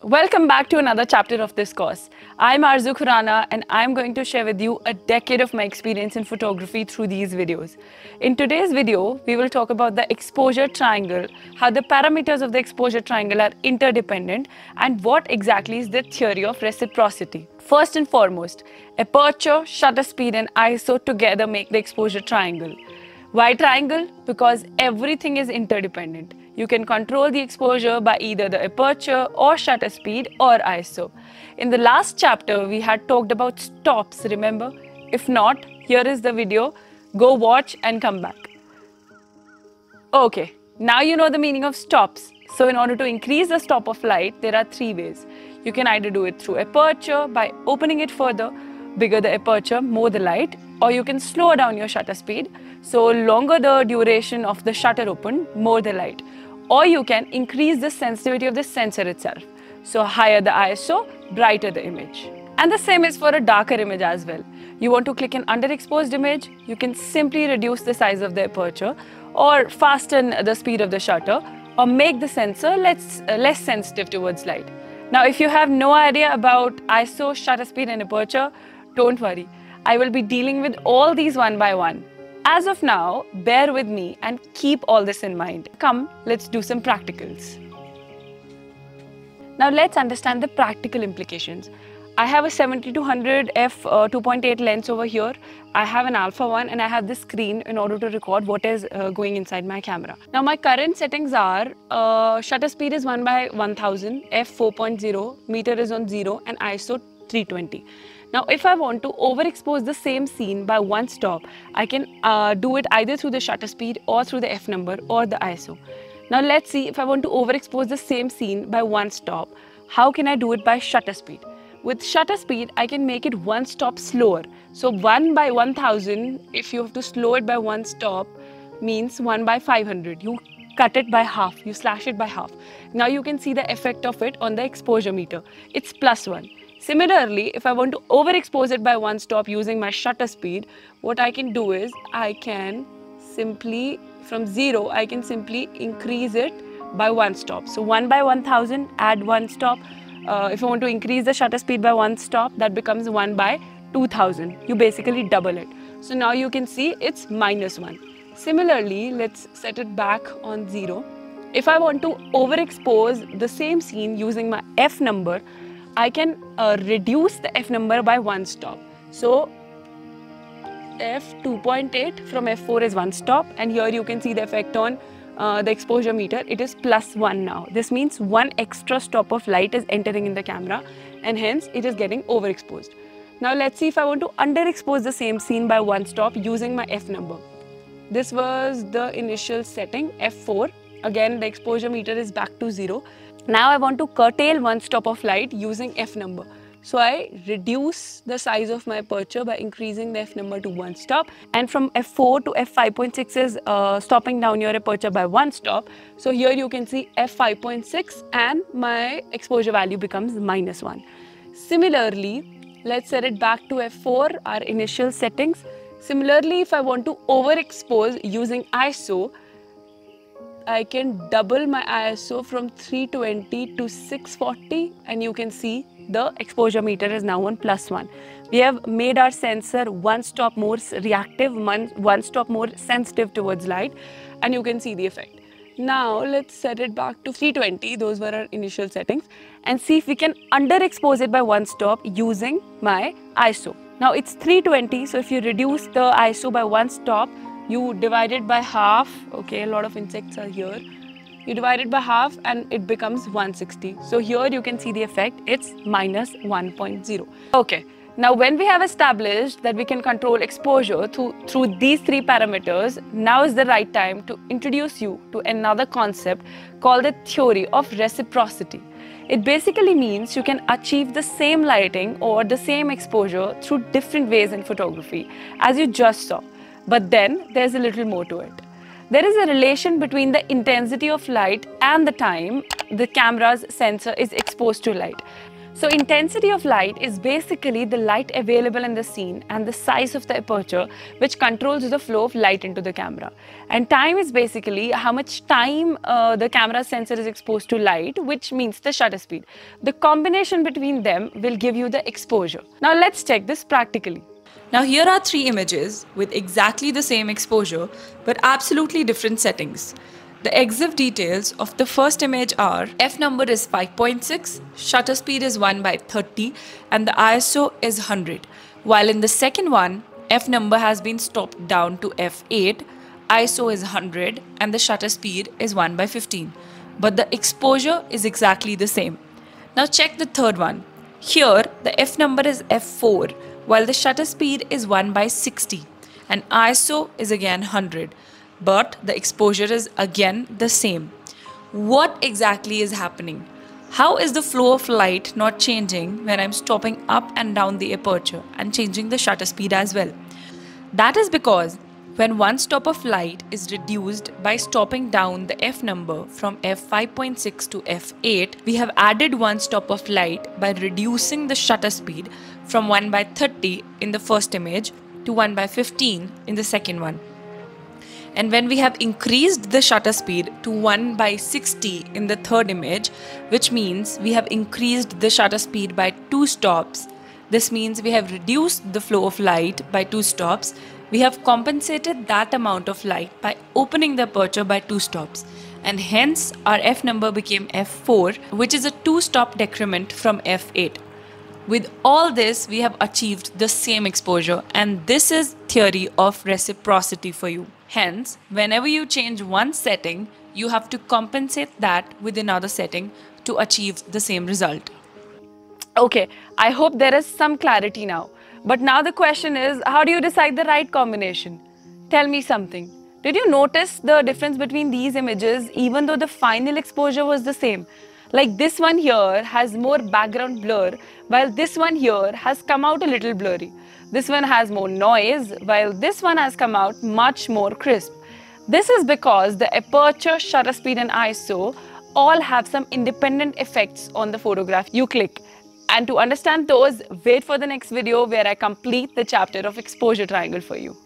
Welcome back to another chapter of this course. I'm Aarzoo Khurana and I'm going to share with you a decade of my experience in photography through these videos. In today's video, we will talk about the exposure triangle, how the parameters of the exposure triangle are interdependent, and what exactly is the theory of reciprocity. First and foremost, aperture, shutter speed and ISO together make the exposure triangle. Why triangle? Because everything is interdependent. You can control the exposure by either the aperture or shutter speed or ISO. In the last chapter, we had talked about stops, remember? If not, here is the video. Go watch and come back. Okay, now you know the meaning of stops. So in order to increase the stop of light, there are three ways. You can either do it through aperture by opening it further, bigger the aperture, more the light, or you can slow down your shutter speed. So longer the duration of the shutter open, more the light. Or you can increase the sensitivity of the sensor itself. So higher the ISO, brighter the image. And the same is for a darker image as well. You want to click an underexposed image, you can simply reduce the size of the aperture or fasten the speed of the shutter or make the sensor less sensitive towards light. Now if you have no idea about ISO, shutter speed and aperture, don't worry. I will be dealing with all these one by one. As of now, bear with me and keep all this in mind. Come, let's do some practicals. Now let's understand the practical implications. I have a 70-100 f 2.8 lens over here. I have an alpha 1 and I have this screen in order to record what is going inside my camera. Now my current settings are shutter speed is 1/1000, f 4.0, meter is on 0 and ISO 320. Now if I want to overexpose the same scene by one stop, I can do it either through the shutter speed or through the f number or the ISO. Now let's see, if I want to overexpose the same scene by one stop, how can I do it by shutter speed? With shutter speed, I can make it one stop slower. So 1/1000, if you have to slow it by one stop, means 1/500. You cut it by half, you slash it by half. Now you can see the effect of it on the exposure meter. It's +1. Similarly, if I want to overexpose it by one stop using my shutter speed, what I can do is I can simply, from 0, I can simply increase it by one stop. So 1/1000, add one stop. If I want to increase the shutter speed by one stop, that becomes 1/2000. You basically double it. So now you can see it's -1. Similarly, let's set it back on 0. If I want to overexpose the same scene using my f number, I can reduce the f number by one stop. So f 2.8 from f4 is one stop, and here you can see the effect on the exposure meter. It is +1 now. This means one extra stop of light is entering in the camera and hence it is getting overexposed. Now let's see if I want to underexpose the same scene by one stop using my f number. This was the initial setting, f4. Again, the exposure meter is back to 0. Now I want to curtail one stop of light using f number. So I reduce the size of my aperture by increasing the f number to one stop, and from f4 to f5.6 is stopping down your aperture by one stop. So here you can see f5.6 and my exposure value becomes -1. Similarly, let's set it back to f4, our initial settings. Similarly, if I want to overexpose using ISO, I can double my ISO from 320 to 640, and you can see the exposure meter is now on +1. We have made our sensor one stop more reactive, one stop more sensitive towards light, and you can see the effect. Now let's set it back to 320, those were our initial settings, and see if we can underexpose it by one stop using my ISO. Now it's 320, so if you reduce the ISO by one stop, you divide it by half. Okay, a lot of insects are here. You divide it by half and it becomes 160. So here you can see the effect, it's -1.0. Okay, now when we have established that we can control exposure through these three parameters, now is the right time to introduce you to another concept called the theory of reciprocity. It basically means you can achieve the same lighting or the same exposure through different ways in photography, as you just saw. But then there's a little more to it. There is a relation between the intensity of light and the time the camera's sensor is exposed to light. So intensity of light is basically the light available in the scene and the size of the aperture, which controls the flow of light into the camera. And time is basically how much time the camera sensor is exposed to light, which means the shutter speed. The combination between them will give you the exposure. Now let's check this practically. Now here are three images with exactly the same exposure but absolutely different settings. The EXIF details of the first image are f number is 5.6, shutter speed is 1/30 and the ISO is 100. While in the second one, f number has been stopped down to f8, ISO is 100 and the shutter speed is 1/15. But the exposure is exactly the same. Now check the third one. Here the f number is f4 while the shutter speed is 1/60 and ISO is again 100. But the exposure is again the same. What exactly is happening? How is the flow of light not changing when I'm stopping up and down the aperture and changing the shutter speed as well? That is because when one stop of light is reduced by stopping down the f number from f5.6 to f8, we have added one stop of light by reducing the shutter speed from 1/30 in the first image to 1/15 in the second one. And when we have increased the shutter speed to 1/60 in the third image, which means we have increased the shutter speed by 2 stops, this means we have reduced the flow of light by 2 stops. We have compensated that amount of light by opening the aperture by 2 stops. And hence our f number became f4, which is a 2-stop decrement from f8. With all this, we have achieved the same exposure, and this is theory of reciprocity for you. Hence, whenever you change one setting, you have to compensate that with another setting to achieve the same result. Okay, I hope there is some clarity now. But now the question is, how do you decide the right combination? Tell me something. Did you notice the difference between these images even though the final exposure was the same? Like this one here has more background blur, while this one here has come out a little blurry. This one has more noise, while this one has come out much more crisp. This is because the aperture, shutter speed and ISO all have some independent effects on the photograph you click. And to understand those, wait for the next video where I complete the chapter of exposure triangle for you.